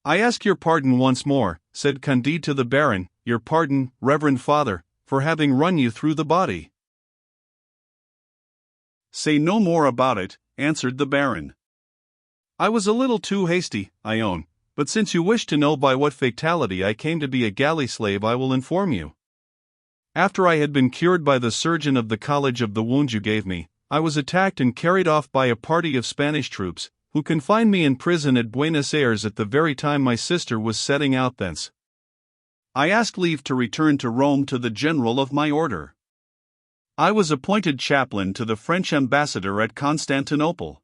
I ask your pardon once more, said Candide to the Baron, your pardon, reverend father, for having run you through the body. Say no more about it, answered the Baron. I was a little too hasty, I own, but since you wish to know by what fatality I came to be a galley slave, I will inform you. After I had been cured by the surgeon of the college of the wounds you gave me, I was attacked and carried off by a party of Spanish troops, who confined me in prison at Buenos Aires at the very time my sister was setting out thence. I asked leave to return to Rome to the general of my order. I was appointed chaplain to the French ambassador at Constantinople.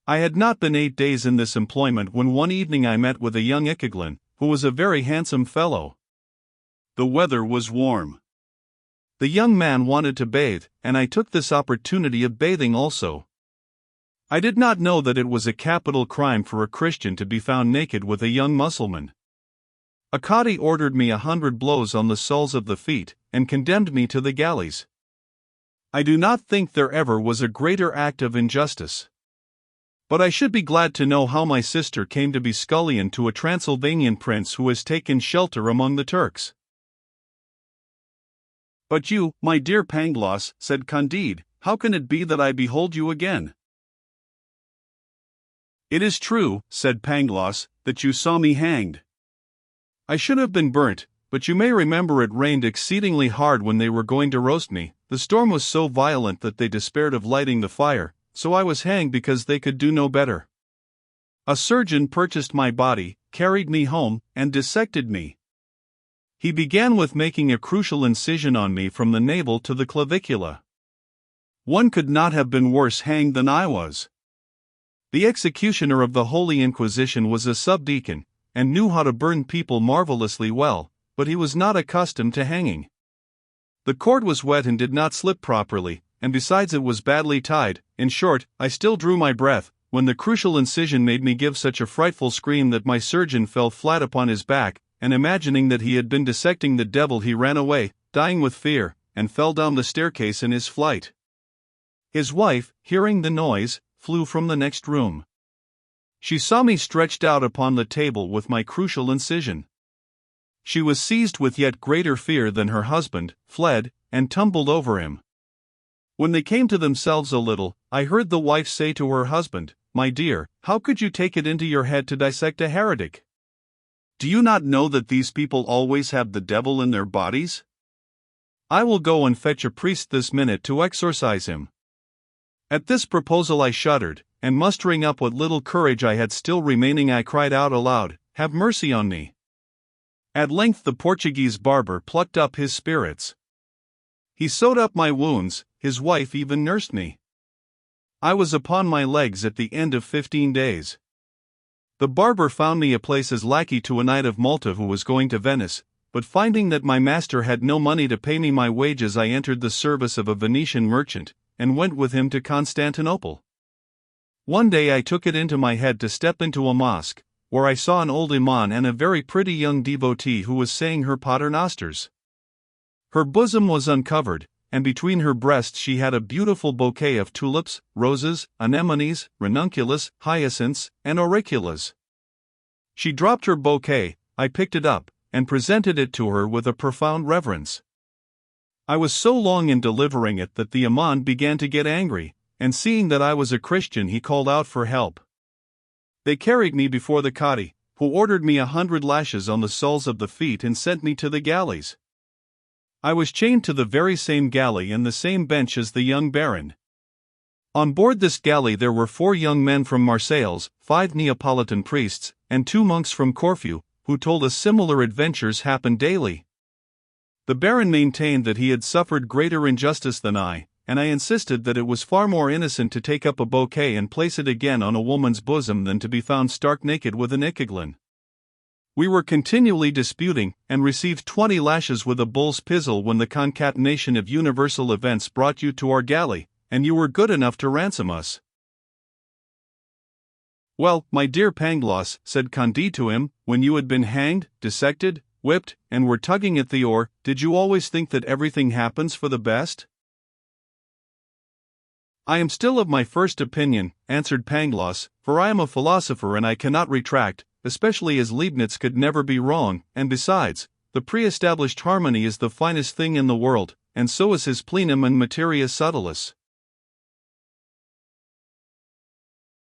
I had not been 8 days in this employment when one evening I met with a young Icheglen, who was a very handsome fellow. The weather was warm. The young man wanted to bathe, and I took this opportunity of bathing also. I did not know that it was a capital crime for a Christian to be found naked with a young Mussulman. A Cadi ordered me 100 blows on the soles of the feet, and condemned me to the galleys. I do not think there ever was a greater act of injustice. But I should be glad to know how my sister came to be scullion to a Transylvanian prince who has taken shelter among the Turks. But you, my dear Pangloss, said Candide, how can it be that I behold you again? It is true, said Pangloss, that you saw me hanged. I should have been burnt, but you may remember it rained exceedingly hard when they were going to roast me. The storm was so violent that they despaired of lighting the fire, so I was hanged because they could do no better. A surgeon purchased my body, carried me home, and dissected me. He began with making a crucial incision on me from the navel to the clavicula. One could not have been worse hanged than I was. The executioner of the Holy Inquisition was a subdeacon, and knew how to burn people marvelously well, but he was not accustomed to hanging. The cord was wet and did not slip properly, and besides it was badly tied. In short, I still drew my breath, when the crucial incision made me give such a frightful scream that my surgeon fell flat upon his back, and imagining that he had been dissecting the devil he ran away, dying with fear, and fell down the staircase in his flight. His wife, hearing the noise, flew from the next room. She saw me stretched out upon the table with my crucial incision. She was seized with yet greater fear than her husband, fled, and tumbled over him. When they came to themselves a little, I heard the wife say to her husband, "My dear, how could you take it into your head to dissect a heretic? Do you not know that these people always have the devil in their bodies? I will go and fetch a priest this minute to exorcise him." At this proposal I shuddered, and mustering up what little courage I had still remaining, I cried out aloud, "Have mercy on me." At length the Portuguese barber plucked up his spirits. He sewed up my wounds, his wife even nursed me. I was upon my legs at the end of 15 days. The barber found me a place as lackey to a knight of Malta who was going to Venice, but finding that my master had no money to pay me my wages, I entered the service of a Venetian merchant, and went with him to Constantinople. One day I took it into my head to step into a mosque, where I saw an old imam and a very pretty young devotee who was saying her paternosters. Her bosom was uncovered, and between her breasts she had a beautiful bouquet of tulips, roses, anemones, ranunculus, hyacinths, and auriculas. She dropped her bouquet, I picked it up, and presented it to her with a profound reverence. I was so long in delivering it that the imam began to get angry, and seeing that I was a Christian he called out for help. They carried me before the Cadi, who ordered me 100 lashes on the soles of the feet and sent me to the galleys. I was chained to the very same galley and the same bench as the young baron. On board this galley there were 4 young men from Marseilles, 5 Neapolitan priests, and 2 monks from Corfu, who told us similar adventures happened daily. The baron maintained that he had suffered greater injustice than I, and I insisted that it was far more innocent to take up a bouquet and place it again on a woman's bosom than to be found stark naked with an icheglen. We were continually disputing, and received 20 lashes with a bull's pizzle when the concatenation of universal events brought you to our galley, and you were good enough to ransom us. Well, my dear Pangloss, said Candide to him, when you had been hanged, dissected, whipped, and were tugging at the oar, did you always think that everything happens for the best? I am still of my first opinion, answered Pangloss, for I am a philosopher and I cannot retract, especially as Leibniz could never be wrong, and besides, the pre-established harmony is the finest thing in the world, and so is his plenum and materia subtilis.